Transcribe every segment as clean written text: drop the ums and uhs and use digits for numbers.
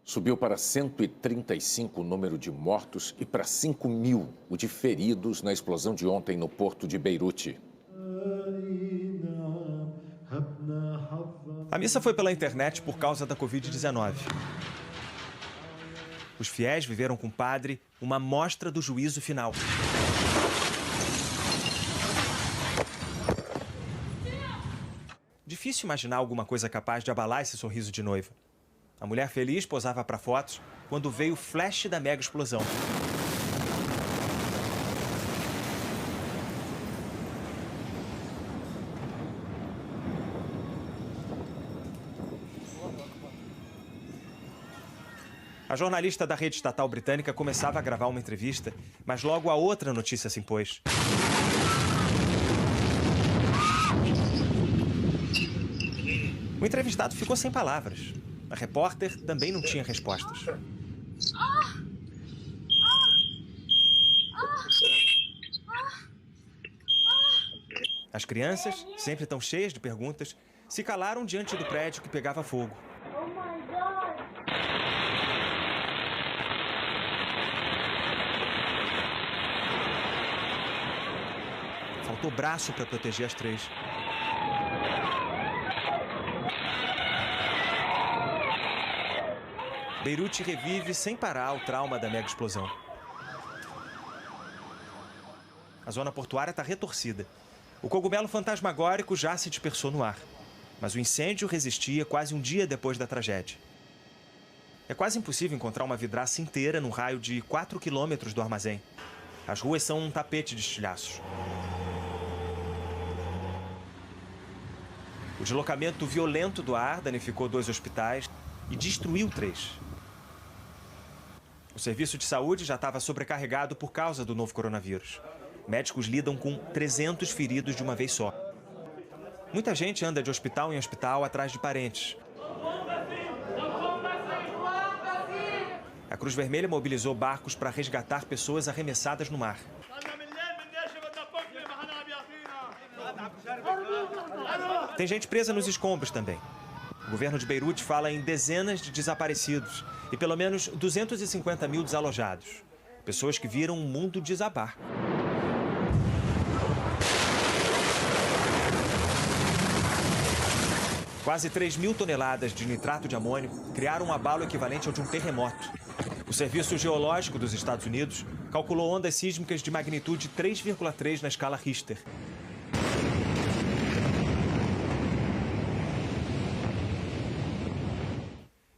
Subiu para 135 o número de mortos e para 5.000 o de feridos na explosão de ontem no porto de Beirute. A missa foi pela internet por causa da Covid-19. Os fiéis viveram com o padre uma amostra do juízo final. Difícil imaginar alguma coisa capaz de abalar esse sorriso de noiva. A mulher feliz posava para fotos quando veio o flash da mega explosão. A jornalista da rede estatal britânica começava a gravar uma entrevista, mas logo a outra notícia se impôs. O entrevistado ficou sem palavras. A repórter também não tinha respostas. As crianças, sempre tão cheias de perguntas, se calaram diante do prédio que pegava fogo. Faltou braço para proteger as três. Beirute revive sem parar o trauma da mega explosão. A zona portuária está retorcida. O cogumelo fantasmagórico já se dispersou no ar. Mas o incêndio resistia quase um dia depois da tragédia. É quase impossível encontrar uma vidraça inteira num raio de 4 quilômetros do armazém. As ruas são um tapete de estilhaços. O deslocamento violento do ar danificou 2 hospitais e destruiu 3. O serviço de saúde já estava sobrecarregado por causa do novo coronavírus. Médicos lidam com 300 feridos de uma vez só. Muita gente anda de hospital em hospital atrás de parentes. A Cruz Vermelha mobilizou barcos para resgatar pessoas arremessadas no mar. Tem gente presa nos escombros também. O governo de Beirute fala em dezenas de desaparecidos e pelo menos 250 mil desalojados. Pessoas que viram o mundo desabar. Quase 3.000 toneladas de nitrato de amônio criaram um abalo equivalente ao de um terremoto. O Serviço Geológico dos Estados Unidos calculou ondas sísmicas de magnitude 3,3 na escala Richter.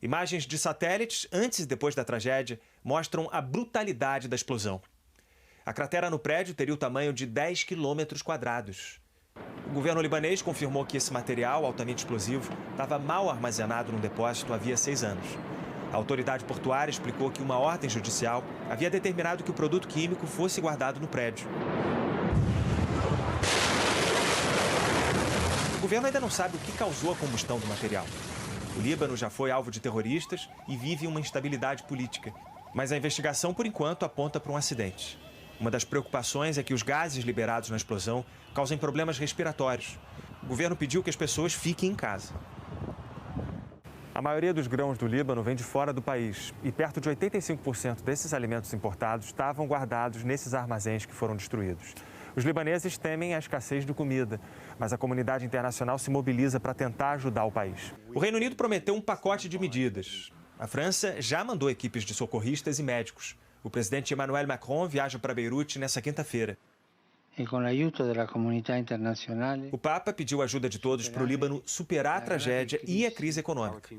Imagens de satélites, antes e depois da tragédia, mostram a brutalidade da explosão. A cratera no prédio teria o tamanho de 10 quilômetros quadrados. O governo libanês confirmou que esse material altamente explosivo estava mal armazenado num depósito havia 6 anos. A autoridade portuária explicou que uma ordem judicial havia determinado que o produto químico fosse guardado no prédio. O governo ainda não sabe o que causou a combustão do material. O Líbano já foi alvo de terroristas e vive uma instabilidade política. Mas a investigação, por enquanto, aponta para um acidente. Uma das preocupações é que os gases liberados na explosão causem problemas respiratórios. O governo pediu que as pessoas fiquem em casa. A maioria dos grãos do Líbano vem de fora do país e perto de 85% desses alimentos importados estavam guardados nesses armazéns que foram destruídos. Os libaneses temem a escassez de comida, mas a comunidade internacional se mobiliza para tentar ajudar o país. O Reino Unido prometeu um pacote de medidas. A França já mandou equipes de socorristas e médicos. O presidente Emmanuel Macron viaja para Beirute nesta quinta-feira. O Papa pediu ajuda de todos para o Líbano superar a tragédia e a crise econômica.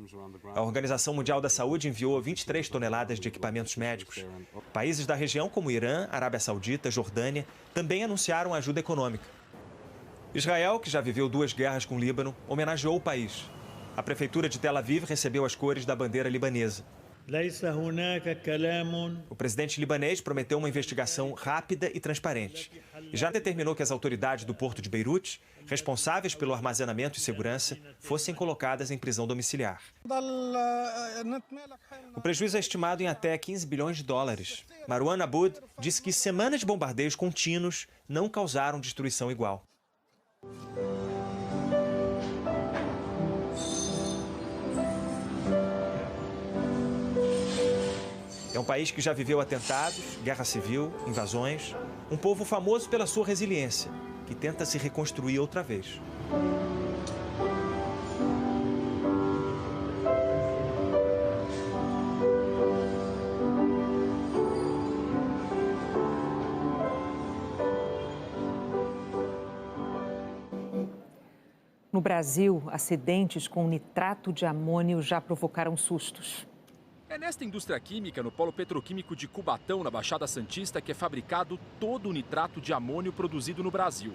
A Organização Mundial da Saúde enviou 23 toneladas de equipamentos médicos. Países da região como Irã, Arábia Saudita, Jordânia também anunciaram ajuda econômica. Israel, que já viveu 2 guerras com o Líbano, homenageou o país. A prefeitura de Tel Aviv recebeu as cores da bandeira libanesa. O presidente libanês prometeu uma investigação rápida e transparente. E já determinou que as autoridades do porto de Beirute, responsáveis pelo armazenamento e segurança, fossem colocadas em prisão domiciliar. O prejuízo é estimado em até 15 bilhões de dólares. Marwan Aboud disse que semanas de bombardeios contínuos não causaram destruição igual. É um país que já viveu atentados, guerra civil, invasões. Um povo famoso pela sua resiliência, que tenta se reconstruir outra vez. No Brasil, acidentes com nitrato de amônio já provocaram sustos. É nesta indústria química, no polo petroquímico de Cubatão, na Baixada Santista, que é fabricado todo o nitrato de amônio produzido no Brasil.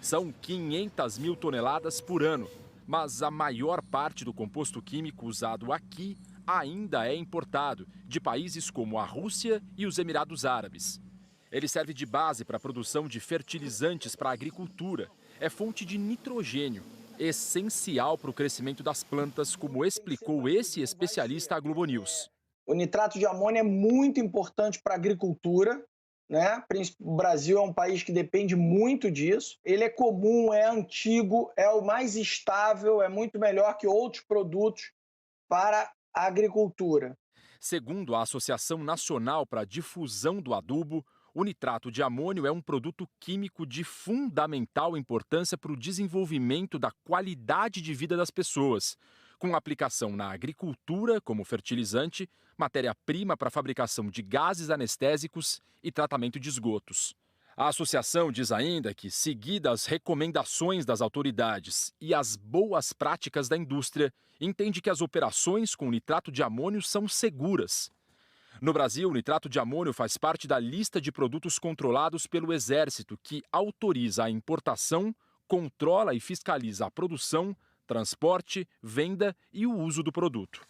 São 500 mil toneladas por ano, mas a maior parte do composto químico usado aqui ainda é importado, de países como a Rússia e os Emirados Árabes. Ele serve de base para a produção de fertilizantes para a agricultura. É fonte de nitrogênio, essencial para o crescimento das plantas, como explicou esse especialista à Globo News. O nitrato de amônio é muito importante para a agricultura, né? O Brasil é um país que depende muito disso. Ele é comum, é antigo, é o mais estável, é muito melhor que outros produtos para a agricultura. Segundo a Associação Nacional para a Difusão do Adubo, o nitrato de amônio é um produto químico de fundamental importância para o desenvolvimento da qualidade de vida das pessoas, com aplicação na agricultura como fertilizante, matéria-prima para a fabricação de gases anestésicos e tratamento de esgotos. A associação diz ainda que, seguidas as recomendações das autoridades e as boas práticas da indústria, entende que as operações com nitrato de amônio são seguras. No Brasil, o nitrato de amônio faz parte da lista de produtos controlados pelo Exército, que autoriza a importação, controla e fiscaliza a produção, transporte, venda e o uso do produto.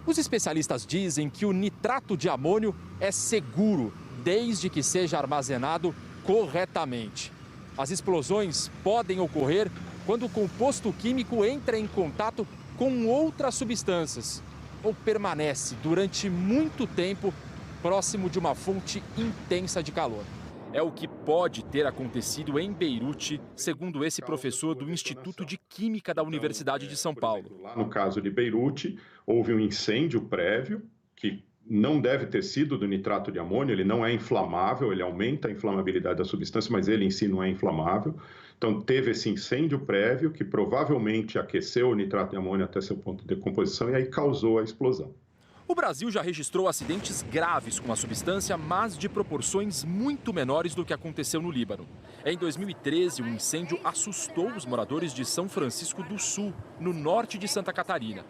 Os especialistas dizem que o nitrato de amônio é seguro, desde que seja armazenado corretamente. As explosões podem ocorrer quando o composto químico entra em contato com outras substâncias ou permanece durante muito tempo próximo de uma fonte intensa de calor. É o que pode ter acontecido em Beirute, segundo esse professor do Instituto de Química da Universidade de São Paulo. Lá no caso de Beirute, houve um incêndio prévio que não deve ter sido do nitrato de amônio, ele não é inflamável, ele aumenta a inflamabilidade da substância, mas ele em si não é inflamável. Então teve esse incêndio prévio que provavelmente aqueceu o nitrato de amônio até seu ponto de decomposição e aí causou a explosão. O Brasil já registrou acidentes graves com a substância, mas de proporções muito menores do que aconteceu no Líbano. Em 2013, um incêndio assustou os moradores de São Francisco do Sul, no norte de Santa Catarina.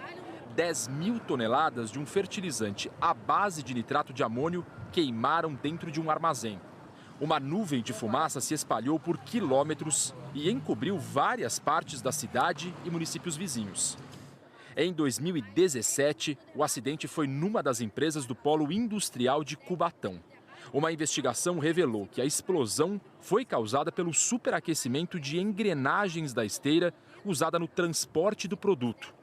10 mil toneladas de um fertilizante à base de nitrato de amônio queimaram dentro de um armazém. Uma nuvem de fumaça se espalhou por quilômetros e encobriu várias partes da cidade e municípios vizinhos. Em 2017, o acidente foi numa das empresas do polo industrial de Cubatão. Uma investigação revelou que a explosão foi causada pelo superaquecimento de engrenagens da esteira usada no transporte do produto.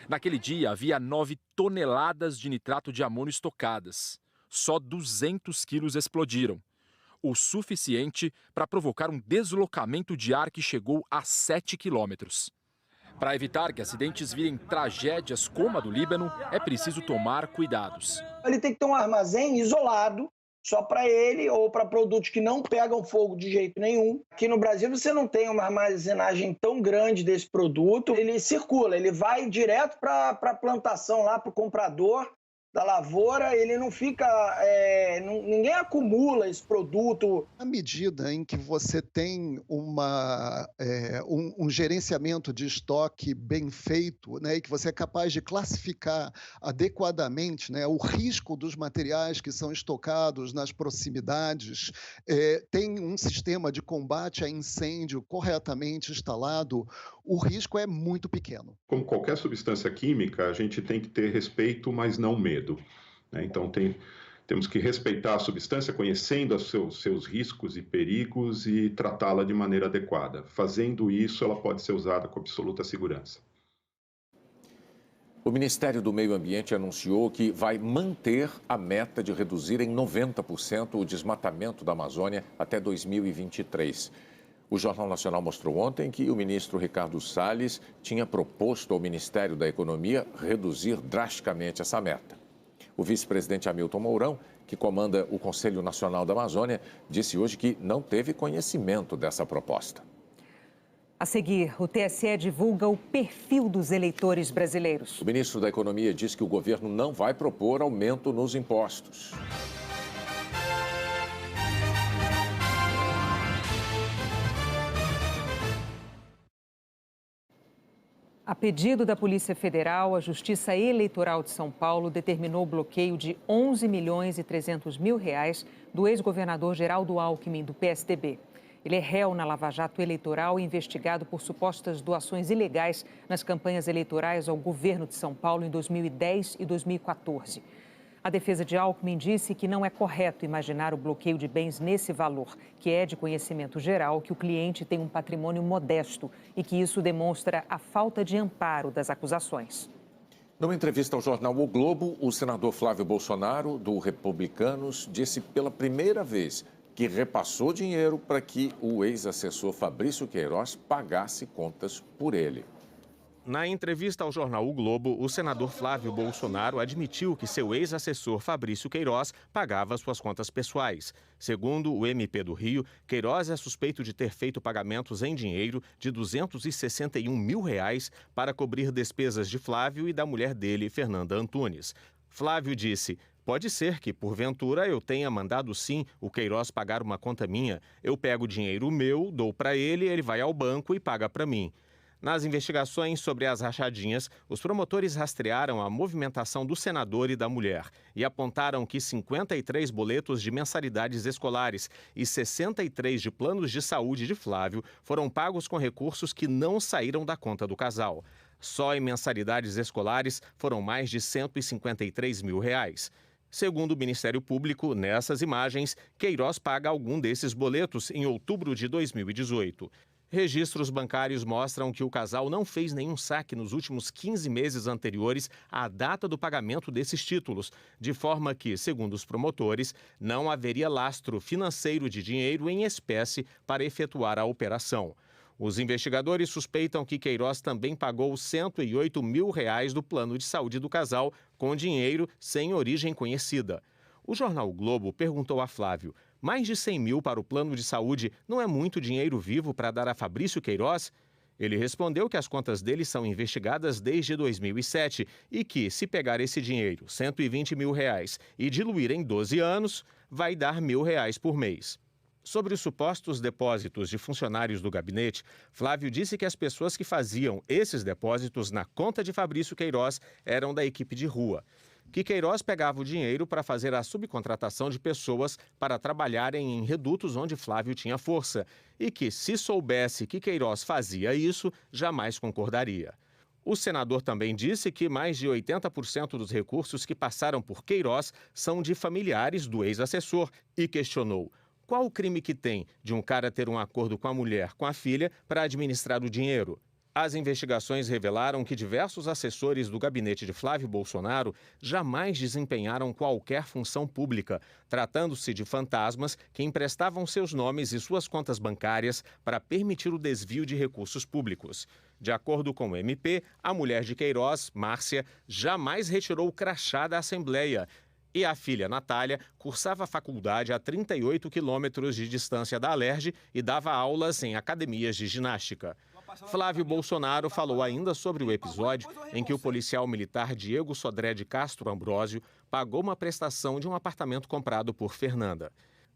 Naquele dia, havia 9 toneladas de nitrato de amônio estocadas. Só 200 quilos explodiram, o suficiente para provocar um deslocamento de ar que chegou a 7 quilômetros. Para evitar que acidentes virem tragédias como a do Líbano, é preciso tomar cuidados. Ele tem que ter um armazém isolado, só para ele ou para produtos que não pegam fogo de jeito nenhum. Aqui no Brasil você não tem uma armazenagem tão grande desse produto. Ele circula, ele vai direto para a plantação lá, para o comprador da lavoura, ele não fica, ninguém acumula esse produto. À medida em que você tem um gerenciamento de estoque bem feito, né, e que você é capaz de classificar adequadamente, né, o risco dos materiais que são estocados nas proximidades, tem um sistema de combate a incêndio corretamente instalado, o risco é muito pequeno. Como qualquer substância química, a gente tem que ter respeito, mas não medo. Né? Então, temos que respeitar a substância, conhecendo os seus riscos e perigos e tratá-la de maneira adequada. Fazendo isso, ela pode ser usada com absoluta segurança. O Ministério do Meio Ambiente anunciou que vai manter a meta de reduzir em 90% o desmatamento da Amazônia até 2023. O Jornal Nacional mostrou ontem que o ministro Ricardo Salles tinha proposto ao Ministério da Economia reduzir drasticamente essa meta. O vice-presidente Hamilton Mourão que comanda o Conselho Nacional da Amazônia, disse hoje que não teve conhecimento dessa proposta. A seguir, o TSE divulga o perfil dos eleitores brasileiros. O ministro da Economia diz que o governo não vai propor aumento nos impostos. A pedido da Polícia Federal, a Justiça Eleitoral de São Paulo determinou o bloqueio de R$11.300.000 do ex-governador Geraldo Alckmin, do PSDB. Ele é réu na Lava Jato Eleitoral e investigado por supostas doações ilegais nas campanhas eleitorais ao governo de São Paulo em 2010 e 2014. A defesa de Alckmin disse que não é correto imaginar o bloqueio de bens nesse valor, que é de conhecimento geral que o cliente tem um patrimônio modesto e que isso demonstra a falta de amparo das acusações. Numa entrevista ao jornal O Globo, o senador Flávio Bolsonaro, do Republicanos, disse pela primeira vez que repassou dinheiro para que o ex-assessor Fabrício Queiroz pagasse contas por ele. Na entrevista ao jornal O Globo, o senador Flávio Bolsonaro admitiu que seu ex-assessor Fabrício Queiroz pagava suas contas pessoais. Segundo o MP do Rio, Queiroz é suspeito de ter feito pagamentos em dinheiro de R$261 mil para cobrir despesas de Flávio e da mulher dele, Fernanda Antunes. Flávio disse: "Pode ser que, porventura, eu tenha mandado sim o Queiroz pagar uma conta minha. Eu pego dinheiro meu, dou para ele vai ao banco e paga para mim." Nas investigações sobre as rachadinhas, os promotores rastrearam a movimentação do senador e da mulher e apontaram que 53 boletos de mensalidades escolares e 63 de planos de saúde de Flávio foram pagos com recursos que não saíram da conta do casal. Só em mensalidades escolares foram mais de R$153 mil. Segundo o Ministério Público, nessas imagens, Queiroz paga algum desses boletos em outubro de 2018. Registros bancários mostram que o casal não fez nenhum saque nos últimos 15 meses anteriores à data do pagamento desses títulos, de forma que, segundo os promotores, não haveria lastro financeiro de dinheiro em espécie para efetuar a operação. Os investigadores suspeitam que Queiroz também pagou R$108 mil do plano de saúde do casal com dinheiro sem origem conhecida. O jornal o Globo perguntou a Flávio: mais de 100 mil para o plano de saúde não é muito dinheiro vivo para dar a Fabrício Queiroz? Ele respondeu que as contas dele são investigadas desde 2007 e que, se pegar esse dinheiro, R$120 mil, e diluir em 12 anos, vai dar R$1.000 por mês. Sobre os supostos depósitos de funcionários do gabinete, Flávio disse que as pessoas que faziam esses depósitos na conta de Fabrício Queiroz eram da equipe de rua. Que Queiroz pegava o dinheiro para fazer a subcontratação de pessoas para trabalharem em redutos onde Flávio tinha força e que, se soubesse que Queiroz fazia isso, jamais concordaria. O senador também disse que mais de 80% dos recursos que passaram por Queiroz são de familiares do ex-assessor e questionou: qual o crime que tem de um cara ter um acordo com a mulher, com a filha, para administrar o dinheiro? As investigações revelaram que diversos assessores do gabinete de Flávio Bolsonaro jamais desempenharam qualquer função pública, tratando-se de fantasmas que emprestavam seus nomes e suas contas bancárias para permitir o desvio de recursos públicos. De acordo com o MP, a mulher de Queiroz, Márcia, jamais retirou o crachá da Assembleia. E a filha, Natália, cursava a faculdade a 38 quilômetros de distância da Alerj e dava aulas em academias de ginástica. Flávio Bolsonaro falou ainda sobre o episódio em que o policial militar Diego Sodré de Castro Ambrósio pagou uma prestação de um apartamento comprado por Fernanda.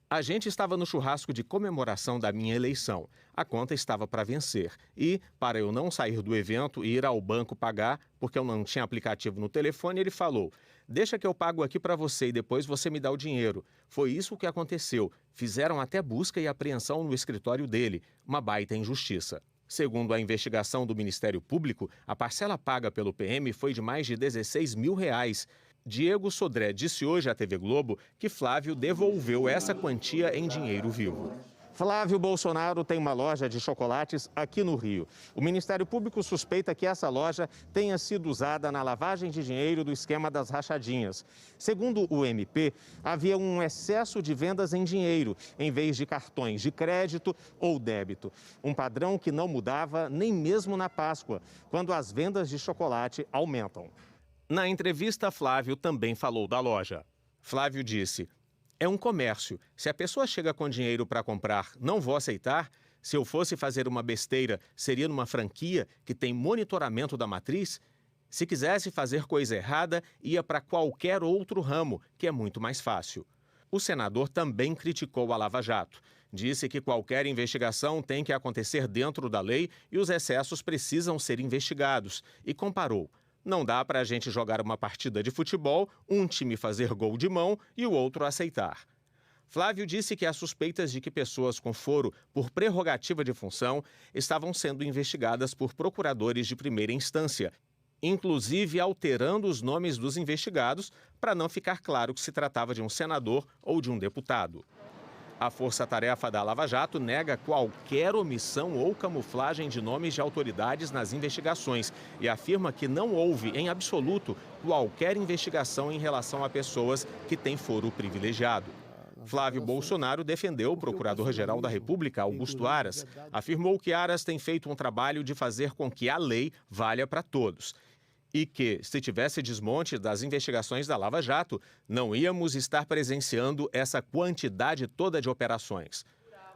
A gente estava no churrasco de comemoração da minha eleição. A conta estava para vencer. E, para eu não sair do evento e ir ao banco pagar, porque eu não tinha aplicativo no telefone, ele falou: "Deixa que eu pago aqui para você e depois você me dá o dinheiro." Foi isso que aconteceu. Fizeram até busca e apreensão no escritório dele. Uma baita injustiça. Segundo a investigação do Ministério Público, a parcela paga pelo PM foi de mais de R$16 mil. Diego Sodré disse hoje à TV Globo que Flávio devolveu essa quantia em dinheiro vivo. Flávio Bolsonaro tem uma loja de chocolates aqui no Rio. O Ministério Público suspeita que essa loja tenha sido usada na lavagem de dinheiro do esquema das rachadinhas. Segundo o MP, havia um excesso de vendas em dinheiro, em vez de cartões de crédito ou débito. Um padrão que não mudava nem mesmo na Páscoa, quando as vendas de chocolate aumentam. Na entrevista, Flávio também falou da loja. Flávio disse: É um comércio. Se a pessoa chega com dinheiro para comprar, não vou aceitar. Se eu fosse fazer uma besteira, seria numa franquia que tem monitoramento da matriz? Se quisesse fazer coisa errada, ia para qualquer outro ramo, que é muito mais fácil. O senador também criticou a Lava Jato. Disse que qualquer investigação tem que acontecer dentro da lei e os excessos precisam ser investigados. E comparou. Não dá para a gente jogar uma partida de futebol, um time fazer gol de mão e o outro aceitar. Flávio disse que há suspeitas de que pessoas com foro por prerrogativa de função estavam sendo investigadas por procuradores de primeira instância, inclusive alterando os nomes dos investigados para não ficar claro que se tratava de um senador ou de um deputado. A Força-Tarefa da Lava Jato nega qualquer omissão ou camuflagem de nomes de autoridades nas investigações e afirma que não houve, em absoluto, qualquer investigação em relação a pessoas que têm foro privilegiado. Flávio Bolsonaro defendeu o Procurador-Geral da República, Augusto Aras. Afirmou que Aras tem feito um trabalho de fazer com que a lei valha para todos. E que, se tivesse desmonte das investigações da Lava Jato, não íamos estar presenciando essa quantidade toda de operações.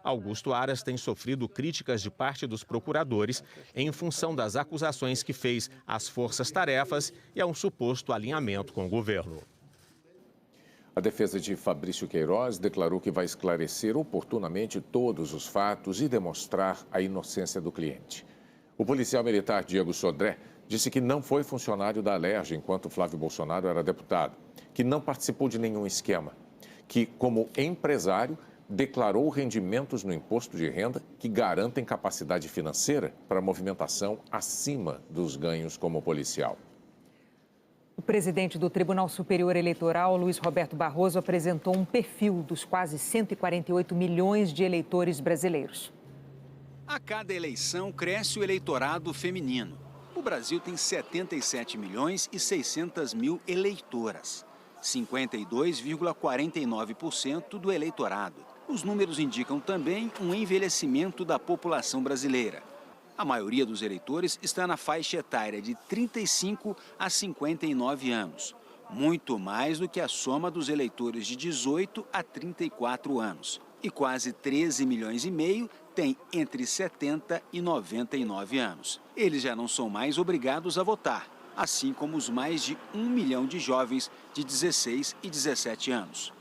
Augusto Aras tem sofrido críticas de parte dos procuradores em função das acusações que fez às forças-tarefas e a um suposto alinhamento com o governo. A defesa de Fabrício Queiroz declarou que vai esclarecer oportunamente todos os fatos e demonstrar a inocência do cliente. O policial militar Diego Sodré disse que não foi funcionário da Alerj enquanto Flávio Bolsonaro era deputado, que não participou de nenhum esquema, que, como empresário, declarou rendimentos no imposto de renda que garantem capacidade financeira para movimentação acima dos ganhos como policial. O presidente do Tribunal Superior Eleitoral, Luiz Roberto Barroso, apresentou um perfil dos quase 148 milhões de eleitores brasileiros. A cada eleição cresce o eleitorado feminino. O Brasil tem 77 milhões e 600 mil eleitoras, 52,49% do eleitorado. Os números indicam também um envelhecimento da população brasileira. A maioria dos eleitores está na faixa etária de 35 a 59 anos, muito mais do que a soma dos eleitores de 18 a 34 anos. E quase 13 milhões e meio têm entre 70 e 99 anos. Eles já não são mais obrigados a votar, assim como os mais de 1 milhão de jovens de 16 e 17 anos.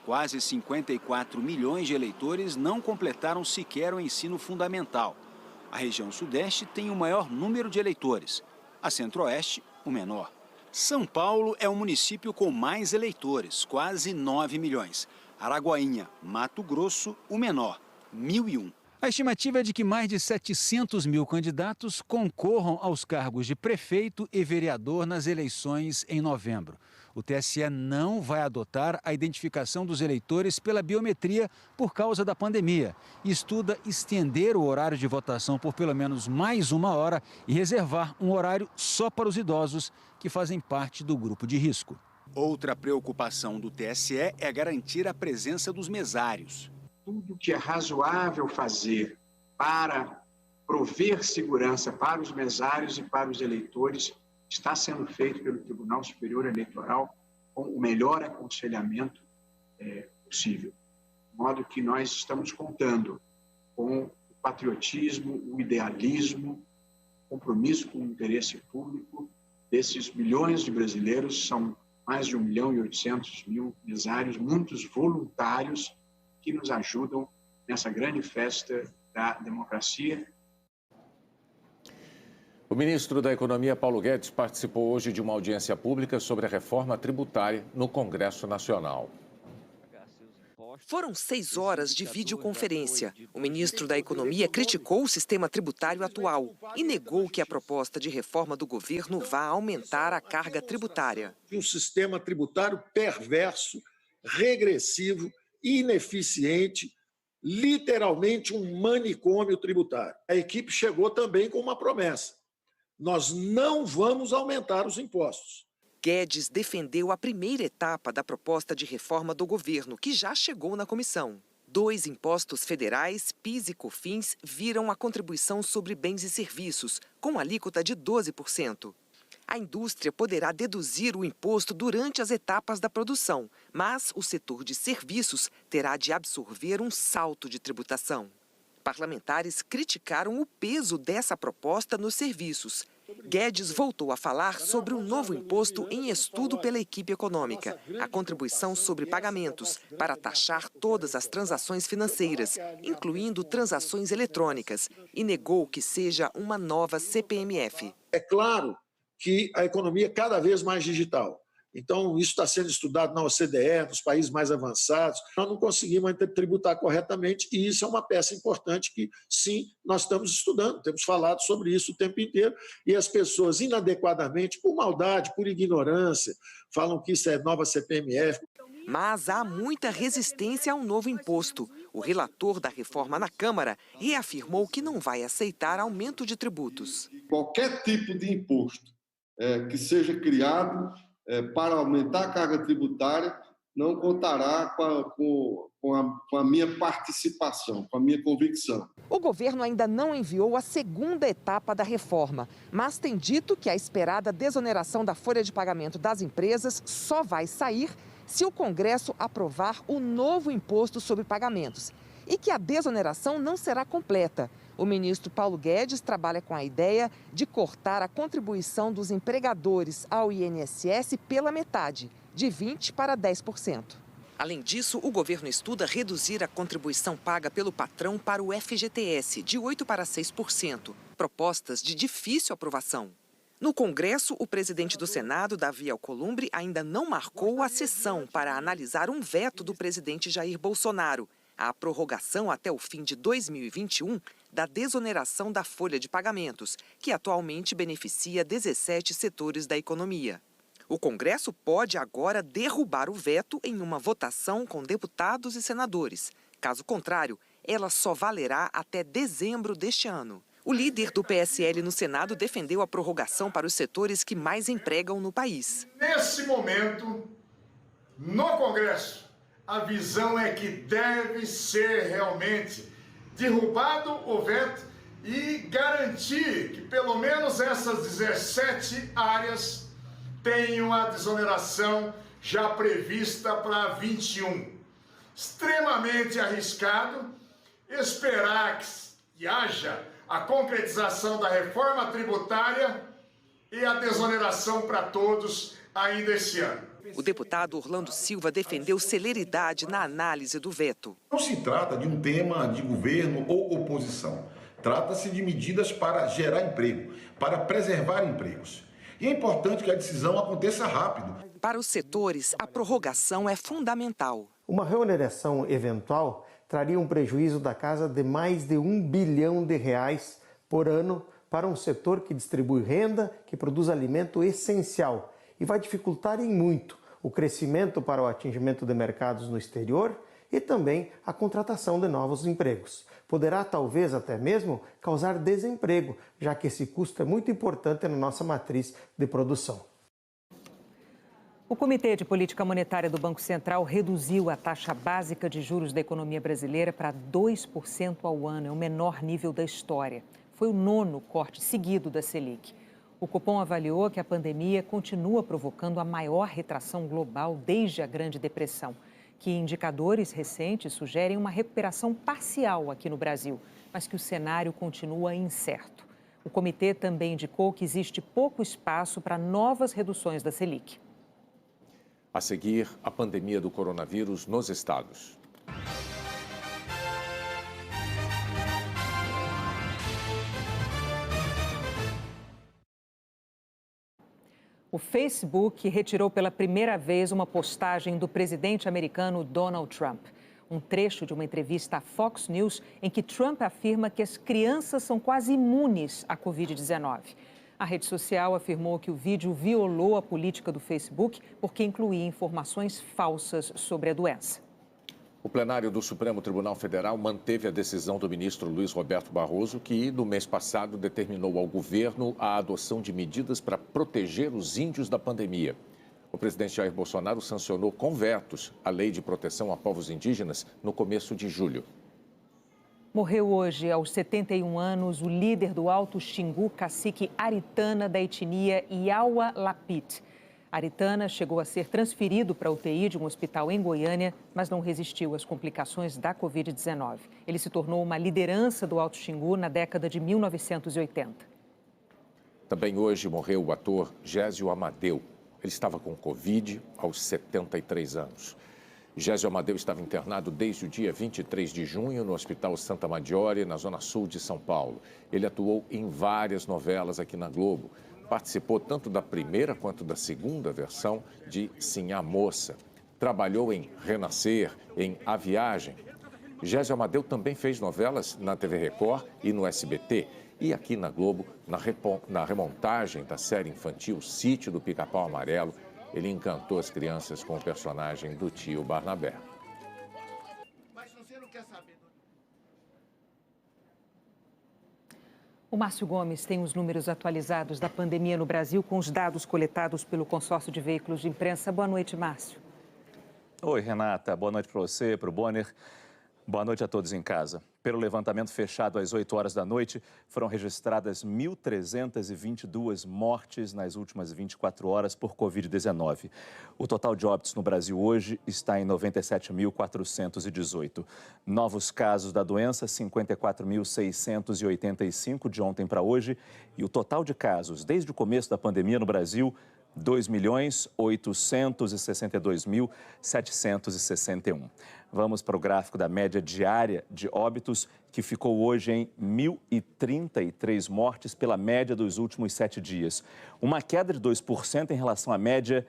Quase 54 milhões de eleitores não completaram sequer o ensino fundamental. A região Sudeste tem o maior número de eleitores, a Centro-Oeste, o menor. São Paulo é o município com mais eleitores, quase 9 milhões. Araguainha, Mato Grosso, o menor, 1.001. A estimativa é de que mais de 700 mil candidatos concorram aos cargos de prefeito e vereador nas eleições em novembro. O TSE não vai adotar a identificação dos eleitores pela biometria por causa da pandemia e estuda estender o horário de votação por pelo menos mais 1 hora e reservar um horário só para os idosos que fazem parte do grupo de risco. Outra preocupação do TSE é garantir a presença dos mesários. Tudo que é razoável fazer para prover segurança para os mesários e para os eleitores está sendo feito pelo Tribunal Superior Eleitoral com o melhor aconselhamento possível. De modo que nós estamos contando com o patriotismo, o idealismo, o compromisso com o interesse público desses milhões de brasileiros. São mais de 1.800.000 mesários, muitos voluntários que nos ajudam nessa grande festa da democracia. O ministro da Economia, Paulo Guedes, participou hoje de uma audiência pública sobre a reforma tributária no Congresso Nacional. Foram 6 horas de videoconferência. O ministro da Economia criticou o sistema tributário atual e negou que a proposta de reforma do governo vá aumentar a carga tributária. Um sistema tributário perverso, regressivo, ineficiente, literalmente um manicômio tributário. A equipe chegou também com uma promessa: nós não vamos aumentar os impostos. Guedes defendeu a primeira etapa da proposta de reforma do governo, que já chegou na comissão. 2 impostos federais, PIS e COFINS, viram a contribuição sobre bens e serviços, com alíquota de 12%. A indústria poderá deduzir o imposto durante as etapas da produção, mas o setor de serviços terá de absorver um salto de tributação. Parlamentares criticaram o peso dessa proposta nos serviços. Guedes voltou a falar sobre um novo imposto em estudo pela equipe econômica, a contribuição sobre pagamentos, para taxar todas as transações financeiras, incluindo transações eletrônicas, e negou que seja uma nova CPMF. É claro que a economia é cada vez mais digital. Então, isso está sendo estudado na OCDE, nos países mais avançados. Nós não conseguimos ainda tributar corretamente e isso é uma peça importante que, sim, nós estamos estudando. Temos falado sobre isso o tempo inteiro e as pessoas, inadequadamente, por maldade, por ignorância, falam que isso é nova CPMF. Mas há muita resistência ao novo imposto. O relator da reforma na Câmara reafirmou que não vai aceitar aumento de tributos. Qualquer tipo de imposto que seja criado para aumentar a carga tributária não contará com a minha participação, com a minha convicção. O governo ainda não enviou a segunda etapa da reforma, mas tem dito que a esperada desoneração da folha de pagamento das empresas só vai sair se o Congresso aprovar o novo imposto sobre pagamentos e que a desoneração não será completa. O ministro Paulo Guedes trabalha com a ideia de cortar a contribuição dos empregadores ao INSS pela metade, de 20% para 10%. Além disso, o governo estuda reduzir a contribuição paga pelo patrão para o FGTS, de 8% para 6%, propostas de difícil aprovação. No Congresso, o presidente do Senado, Davi Alcolumbre, ainda não marcou a sessão para analisar um veto do presidente Jair Bolsonaro, a prorrogação até o fim de 2021 da desoneração da folha de pagamentos, que atualmente beneficia 17 setores da economia. O Congresso pode agora derrubar o veto em uma votação com deputados e senadores. Caso contrário, ela só valerá até dezembro deste ano. O líder do PSL no Senado defendeu a prorrogação para os setores que mais empregam no país. Nesse momento, no Congresso, a visão é que deve ser realmente derrubado o veto e garantir que pelo menos essas 17 áreas tenham a desoneração já prevista para 21. Extremamente arriscado esperar que haja a concretização da reforma tributária e a desoneração para todos ainda esse ano. O deputado Orlando Silva defendeu celeridade na análise do veto. Não se trata de um tema de governo ou oposição. Trata-se de medidas para gerar emprego, para preservar empregos. E é importante que a decisão aconteça rápido. Para os setores, a prorrogação é fundamental. Uma reoneração eventual traria um prejuízo da casa de mais de R$1 bilhão por ano para um setor que distribui renda, que produz alimento essencial e vai dificultar em muito o crescimento para o atingimento de mercados no exterior e também a contratação de novos empregos. Poderá talvez até mesmo causar desemprego, já que esse custo é muito importante na nossa matriz de produção. O Comitê de Política Monetária do Banco Central reduziu a taxa básica de juros da economia brasileira para 2% ao ano, é o menor nível da história. Foi o 9º corte seguido da Selic. O Copom avaliou que a pandemia continua provocando a maior retração global desde a Grande Depressão, que indicadores recentes sugerem uma recuperação parcial aqui no Brasil, mas que o cenário continua incerto. O comitê também indicou que existe pouco espaço para novas reduções da Selic. A seguir, a pandemia do coronavírus nos estados. O Facebook retirou pela primeira vez uma postagem do presidente americano Donald Trump. Um trecho de uma entrevista à Fox News em que Trump afirma que as crianças são quase imunes à Covid-19. A rede social afirmou que o vídeo violou a política do Facebook porque incluía informações falsas sobre a doença. O plenário do Supremo Tribunal Federal manteve a decisão do ministro Luiz Roberto Barroso, que, no mês passado, determinou ao governo a adoção de medidas para proteger os índios da pandemia. O presidente Jair Bolsonaro sancionou com vetos a Lei de Proteção a Povos Indígenas no começo de julho. Morreu hoje, aos 71 anos, o líder do Alto Xingu, cacique Aritana, da etnia Iaua Lapit. Aritana chegou a ser transferido para a UTI de um hospital em Goiânia, mas não resistiu às complicações da Covid-19. Ele se tornou uma liderança do Alto Xingu na década de 1980. Também hoje morreu o ator Gésio Amadeu. Ele estava com Covid aos 73 anos. Gésio Amadeu estava internado desde o dia 23 de junho no Hospital Santa Maggiore, na zona sul de São Paulo. Ele atuou em várias novelas aqui na Globo. Participou tanto da primeira quanto da segunda versão de Sim, a Moça. Trabalhou em Renascer, em A Viagem. Gésio Amadeu também fez novelas na TV Record e no SBT. E aqui na Globo, na remontagem da série infantil Sítio do Pica-Pau Amarelo, ele encantou as crianças com o personagem do tio Barnabé. O Márcio Gomes tem os números atualizados da pandemia no Brasil com os dados coletados pelo Consórcio de Veículos de Imprensa. Boa noite, Márcio. Oi, Renata. Boa noite para você, para o Bonner. Boa noite a todos em casa. Pelo levantamento fechado às 8 horas da noite, foram registradas 1.322 mortes nas últimas 24 horas por Covid-19. O total de óbitos no Brasil hoje está em 97.418. Novos casos da doença, 54.685 de ontem para hoje. E o total de casos desde o começo da pandemia no Brasil, 2.862.761. Vamos para o gráfico da média diária de óbitos, que ficou hoje em 1.033 mortes pela média dos últimos 7 dias. Uma queda de 2% em relação à média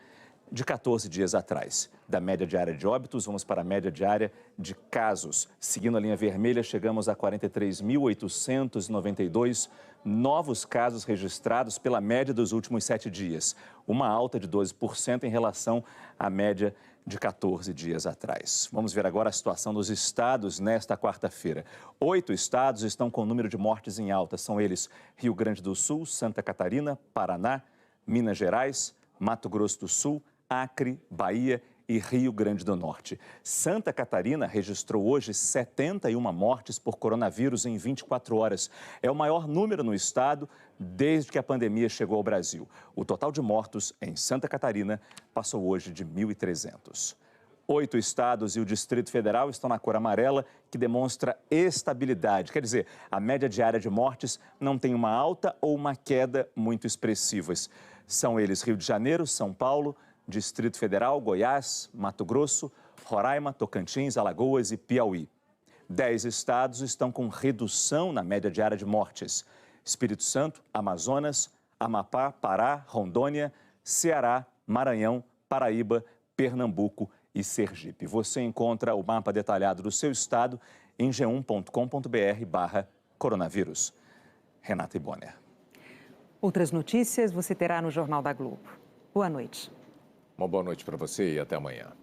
de 14 dias atrás. Da média diária de óbitos, vamos para a média diária de casos. Seguindo a linha vermelha, chegamos a 43.892 novos casos registrados pela média dos últimos 7 dias. Uma alta de 12% em relação à média de 14 dias atrás. Vamos ver agora a situação dos estados nesta quarta-feira. 8 estados estão com o número de mortes em alta. São eles Rio Grande do Sul, Santa Catarina, Paraná, Minas Gerais, Mato Grosso do Sul, Acre, Bahia e Rio Grande do Norte. Santa Catarina registrou hoje 71 mortes por coronavírus em 24 horas. É o maior número no estado desde que a pandemia chegou ao Brasil. O total de mortos em Santa Catarina passou hoje de 1.300. 8 estados e o Distrito Federal estão na cor amarela, que demonstra estabilidade. Quer dizer, a média diária de mortes não tem uma alta ou uma queda muito expressivas. São eles Rio de Janeiro, São Paulo, Distrito Federal, Goiás, Mato Grosso, Roraima, Tocantins, Alagoas e Piauí. 10 estados estão com redução na média diária de mortes. Espírito Santo, Amazonas, Amapá, Pará, Rondônia, Ceará, Maranhão, Paraíba, Pernambuco e Sergipe. Você encontra o mapa detalhado do seu estado em g1.com.br/coronavírus. Renata e Bonner. Outras notícias você terá no Jornal da Globo. Boa noite. Uma boa noite para você e até amanhã.